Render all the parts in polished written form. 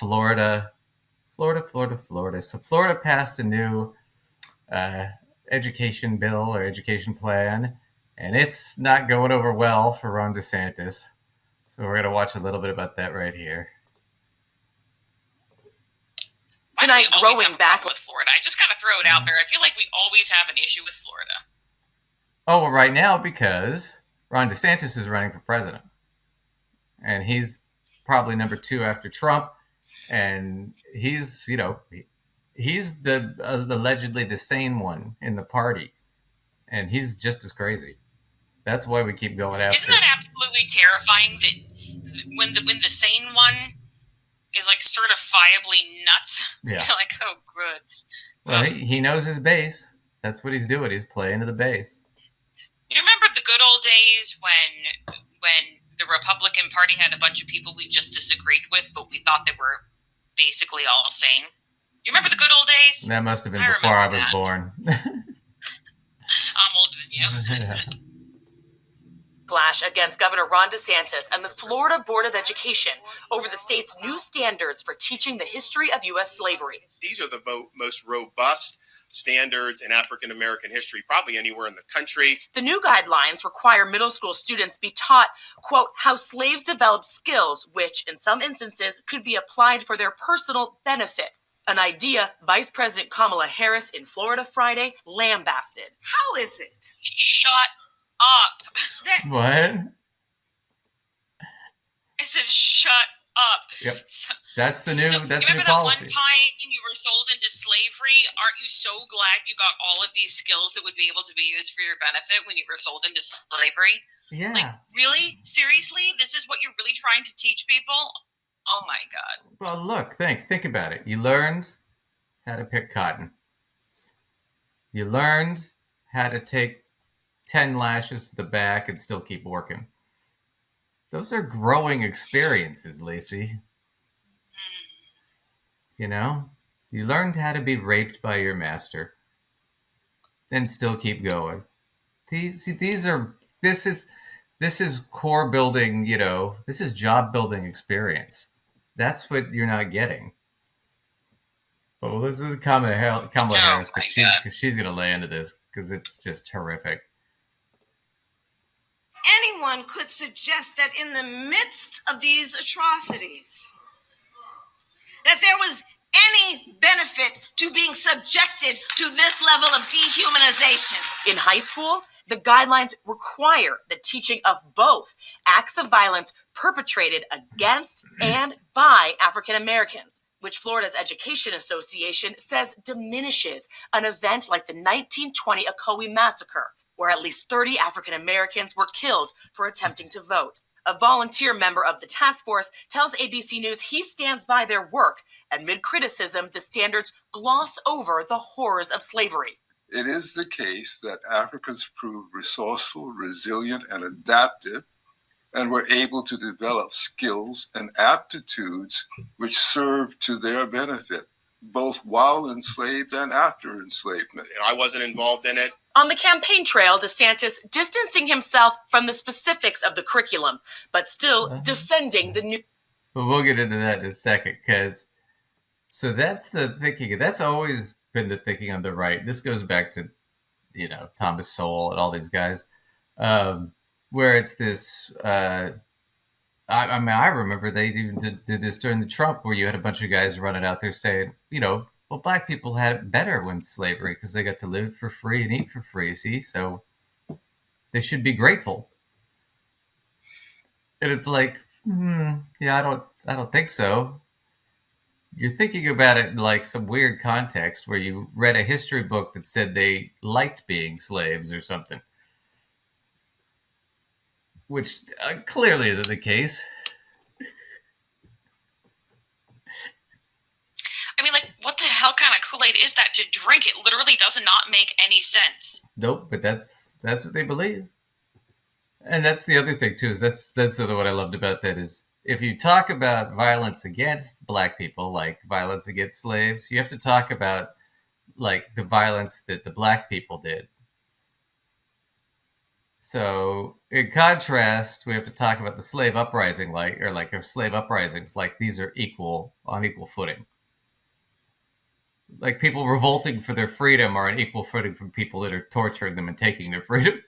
Florida. So Florida passed a new education bill or education plan, and it's not going over well for Ron DeSantis. So we're going to watch a little bit about that right here. Tonight, growing back with Florida. I just got to throw it out there. I feel like we always have an issue with Florida. Oh, well, right now, because Ron DeSantis is running for president. And he's probably number 2 after Trump. And he's, he's the allegedly the sane one in the party. And he's just as crazy. That's why we keep going after. Isn't that absolutely terrifying that when the sane one is like certifiably nuts? Yeah. Like, oh, good. Well, he knows his base. That's what he's doing. He's playing to the base. You remember the good old days when the Republican Party had a bunch of people we just disagreed with, but we thought they were basically all sane? You remember the good old days? That must have been before I was born. I'm older than you. Yeah. Clash against Governor Ron DeSantis and the Florida Board of Education over the state's new standards for teaching the history of U.S. slavery. These are the most robust standards in African American history, probably anywhere in the country. The new guidelines require middle school students be taught, quote, how slaves developed skills, which in some instances could be applied for their personal benefit. An idea Vice President Kamala Harris in Florida Friday lambasted. How is it? Shut up. What? I said shut up. Yep. So, That's the new remember that policy. one time you were sold into slavery? Aren't you so glad you got all of these skills that would be able to be used for your benefit when you were sold into slavery? Yeah. Like, really? Seriously? This is what you're really trying to teach people? Oh my God. Well, look, think about it. You learned how to pick cotton. You learned how to take 10 lashes to the back and still keep working. Those are growing experiences, Lacey. You know? You learned how to be raped by your master and still keep going. This is core building, this is job building experience. That's what you're not getting. Well, this is Kamala Harris, because she's going to lay into this because it's just horrific. Anyone could suggest that in the midst of these atrocities, that there was any benefit to being subjected to this level of dehumanization. In high school, the guidelines require the teaching of both acts of violence perpetrated against and by African Americans, which Florida's Education Association says diminishes an event like the 1920 Ocoee Massacre, where at least 30 African Americans were killed for attempting to vote. A volunteer member of the task force tells ABC News he stands by their work. Amid criticism, the standards gloss over the horrors of slavery. It is the case that Africans proved resourceful, resilient, and adaptive, and were able to develop skills and aptitudes which served to their benefit, both while enslaved and after enslavement. I wasn't involved in it. On the campaign trail, DeSantis distancing himself from the specifics of the curriculum, but still defending the new. But we'll get into that in a second, because so that's the thinking. That's always been the thinking on the right. This goes back to, Thomas Sowell and all these guys, where it's this. I remember they even did this during the Trump, where you had a bunch of guys running out there saying, well, black people had it better when slavery because they got to live for free and eat for free. See, so they should be grateful. And it's like, yeah, I don't think so. You're thinking about it in like some weird context where you read a history book that said they liked being slaves or something, which clearly isn't the case. I mean, like, what the hell kind of Kool-Aid is that to drink? It literally does not make any sense. Nope, but that's what they believe. And that's the other thing, too, is that's the other what I loved about that is if you talk about violence against black people, like violence against slaves, you have to talk about, like, the violence that the black people did. So, in contrast, we have to talk about the slave uprising, like slave uprisings, like these are on equal footing. Like people revolting for their freedom are on equal footing from people that are torturing them and taking their freedom.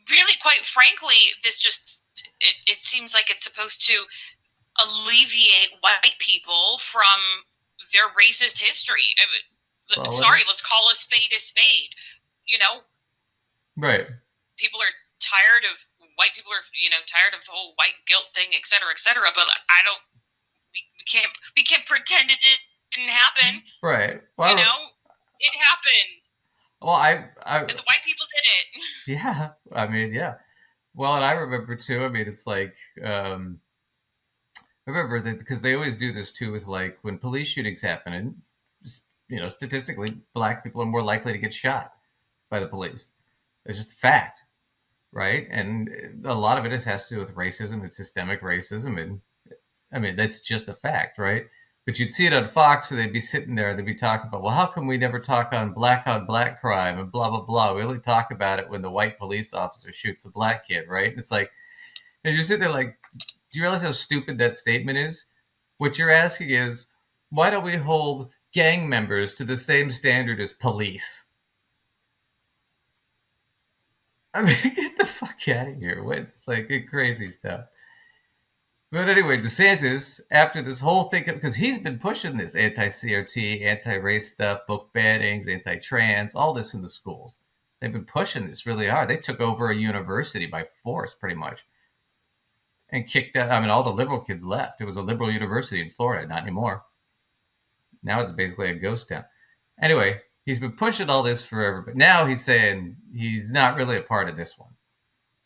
Really, quite frankly, it seems like it's supposed to alleviate white people from their racist history. Sorry, let's call a spade a spade. Right. People are tired of white people are tired of the whole white guilt thing, et cetera, et cetera. But we can't pretend it didn't happen. Right. Well, it happened. Well, and the white people did it. Yeah. I mean, yeah. Well, and I remember too. I mean, it's like I remember that because they always do this too with like when police shootings happen, and statistically, black people are more likely to get shot by the police. It's just a fact, right? And a lot of it has to do with racism and systemic racism, and I mean that's just a fact, right? But you'd see it on Fox, so they'd be sitting there, they'd be talking about, well, how come we never talk on black crime and blah, blah, blah. We only talk about it when the white police officer shoots the black kid, right? And it's like, and you're sitting there like, do you realize how stupid that statement is? What you're asking is, why don't we hold gang members to the same standard as police? I mean, get the fuck out of here. It's like crazy stuff. But anyway, DeSantis, after this whole thing, because he's been pushing this anti-CRT, anti-race stuff, book bannings, anti-trans, all this in the schools. They've been pushing this really hard. They took over a university by force, pretty much, and kicked out. I mean, all the liberal kids left. It was a liberal university in Florida, not anymore. Now it's basically a ghost town. Anyway, he's been pushing all this forever, but now he's saying he's not really a part of this one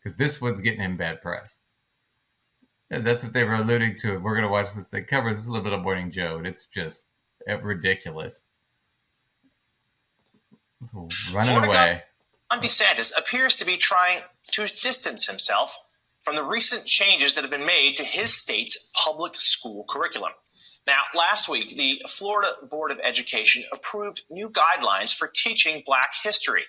because this one's getting him bad press. And that's what they were alluding to. We're going to watch this thing cover. This is a little bit of Morning Joe, and it's just ridiculous. It's running away. Ron DeSantis appears to be trying to distance himself from the recent changes that have been made to his state's public school curriculum. Now, last week, the Florida Board of Education approved new guidelines for teaching Black history,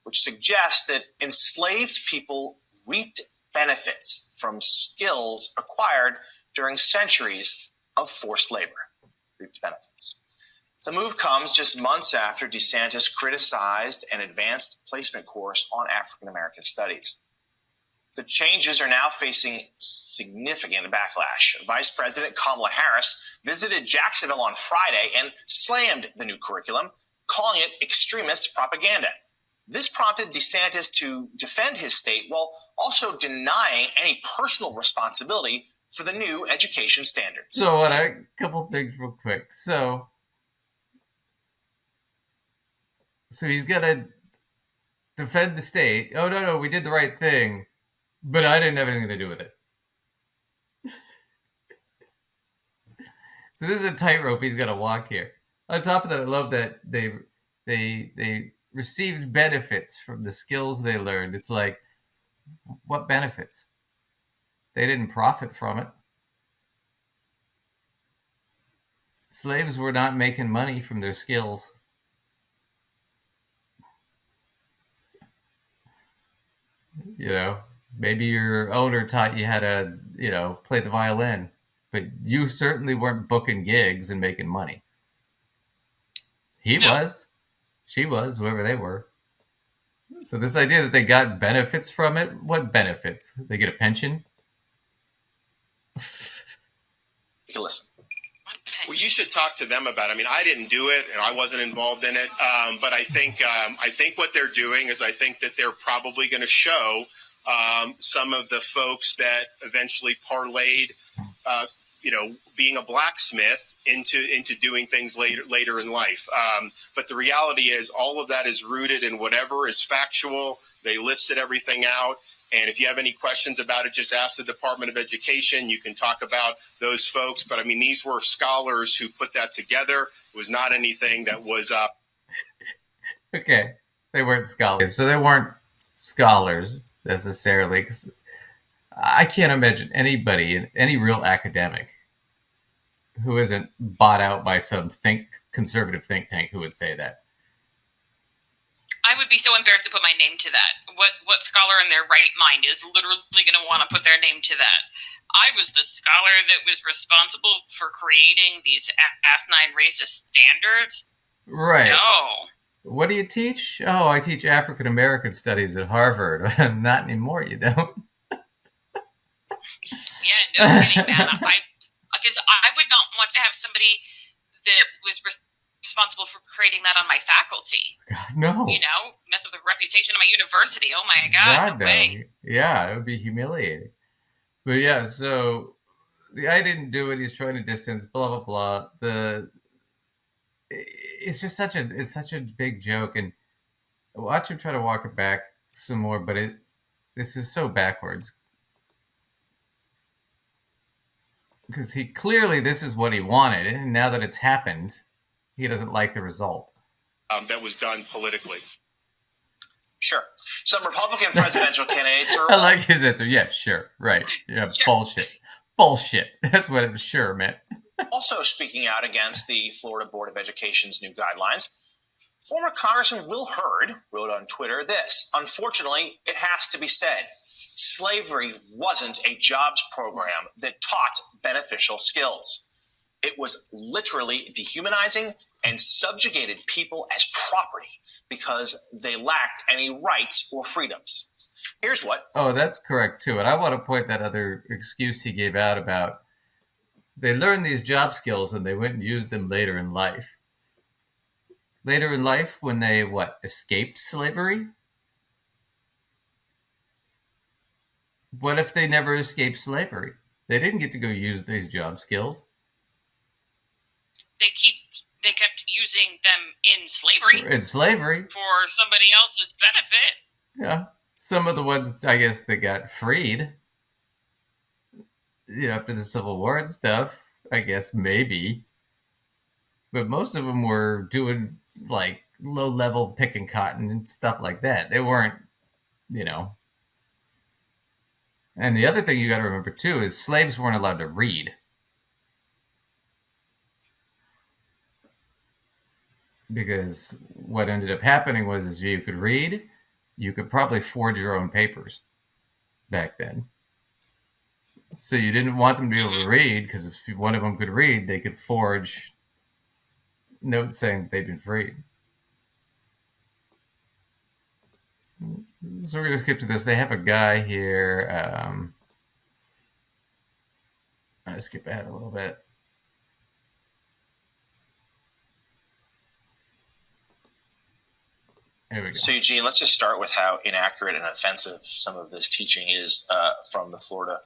which suggests that enslaved people reaped benefits from skills acquired during centuries of forced labor. Reaped benefits. The move comes just months after DeSantis criticized an advanced placement course on African American studies. The changes are now facing significant backlash. Vice President Kamala Harris visited Jacksonville on Friday and slammed the new curriculum, calling it extremist propaganda. This prompted DeSantis to defend his state while also denying any personal responsibility for the new education standards. So, a couple things real quick. So he's got to defend the state. Oh, no, we did the right thing, but I didn't have anything to do with it. So this is a tightrope he's got to walk here. On top of that, I love that they received benefits from the skills they learned. It's like, what benefits? They didn't profit from it. Slaves were not making money from their skills. Maybe your owner taught you how to, play the violin, but you certainly weren't booking gigs and making money. He was. She was, whoever they were. So this idea that they got benefits from it, what benefits? They get a pension? Take a listen. Well, you should talk to them about it. I mean, I didn't do it, and I wasn't involved in it. But I think what they're doing is I think that they're probably going to show some of the folks that eventually parlayed, being a blacksmith into doing things later in life. But the reality is all of that is rooted in whatever is factual. They listed everything out. And if you have any questions about it, just ask the Department of Education. You can talk about those folks. But I mean, these were scholars who put that together. It was not anything that was Okay. They weren't scholars. So they weren't scholars necessarily. 'Cause I can't imagine anybody, any real academic, who isn't bought out by some conservative think tank who would say that. I would be so embarrassed to put my name to that. What scholar in their right mind is literally going to want to put their name to that? I was the scholar that was responsible for creating these asinine racist standards. Right. No. What do you teach? Oh, I teach African American studies at Harvard. Not anymore, you don't. Yeah, no kidding, man. Because I would not want to have somebody that was responsible for creating that on my faculty. God, no. You know, mess up the reputation of my university. Oh my God, no way. Yeah, it would be humiliating. But yeah, so the guy didn't do it. He's trying to distance. Blah blah blah. It's just such a big joke, and watch him try to walk it back some more. But this is so backwards because he clearly this is what he wanted, and now that it's happened, he doesn't like the result. That was done politically. Sure. Some Republican presidential candidates are. I like his answer. Yeah, sure. Right. Yeah, sure. Bullshit. That's what it sure meant. Also speaking out against the Florida Board of Education's new guidelines, former Congressman Will Hurd wrote on Twitter this: "Unfortunately, it has to be said, slavery wasn't a jobs program that taught beneficial skills. It was literally dehumanizing and subjugated people as property because they lacked any rights or freedoms." Here's what. Oh, that's correct, too. And I want to point that other excuse he gave out about they learned these job skills and they went and used them later in life. Later in life when they, escaped slavery? What if they never escaped slavery? They didn't get to go use these job skills. They kept using them in slavery. In slavery. For somebody else's benefit. Yeah. Some of the ones, I guess, that got freed, after the Civil War and stuff, I guess maybe. But most of them were doing, low-level picking cotton and stuff like that. They weren't, And the other thing you got to remember, too, is slaves weren't allowed to read. Because what ended up happening was if you could read, you could probably forge your own papers back then. So you didn't want them to be able to read, because if one of them could read, they could forge notes saying they'd been freed. So we're going to skip to this. They have a guy here. I'm going to skip ahead a little bit. Here we go. So, Eugene, let's just start with how inaccurate and offensive some of this teaching is from the Florida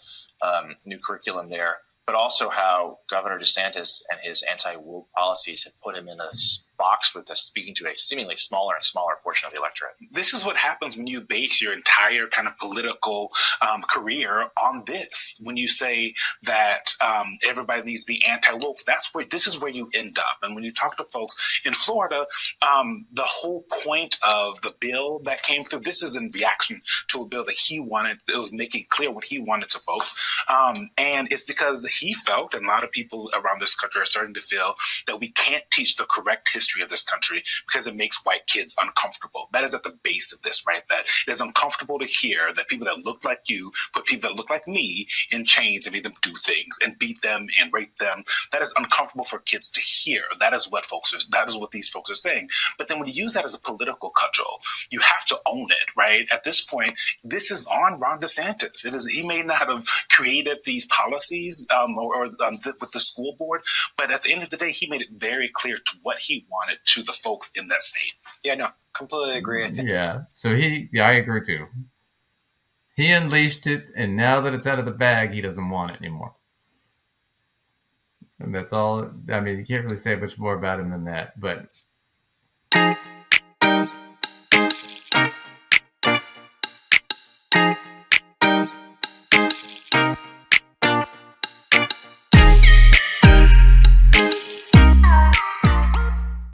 new curriculum there, but also how Governor DeSantis and his anti-woke policies have put him in a box with speaking to a seemingly smaller and smaller portion of the electorate. This is what happens when you base your entire kind of political career on this. When you say that everybody needs to be anti-woke, this is where you end up. And when you talk to folks in Florida, the whole point of the bill that came through, this is in reaction to a bill that he wanted. It was making clear what he wanted to folks. And it's because he felt, and a lot of people around this country are starting to feel, that we can't teach the correct history of this country because it makes white kids uncomfortable. That is at the base of this, right? That it is uncomfortable to hear that people that look like you put people that look like me in chains and make them do things and beat them and rape them. That is uncomfortable for kids to hear. That is what these folks are saying. But then when you use that as a political cudgel, you have to own it, right? At this point, this is on Ron DeSantis. He may not have created these policies with the school board, but at the end of the day, he made it very clear to what he wanted to the folks in that state. Yeah, no, completely agree. I think. Yeah, so I agree too. He unleashed it, and now that it's out of the bag, he doesn't want it anymore. And that's all. I mean, you can't really say much more about him than that, but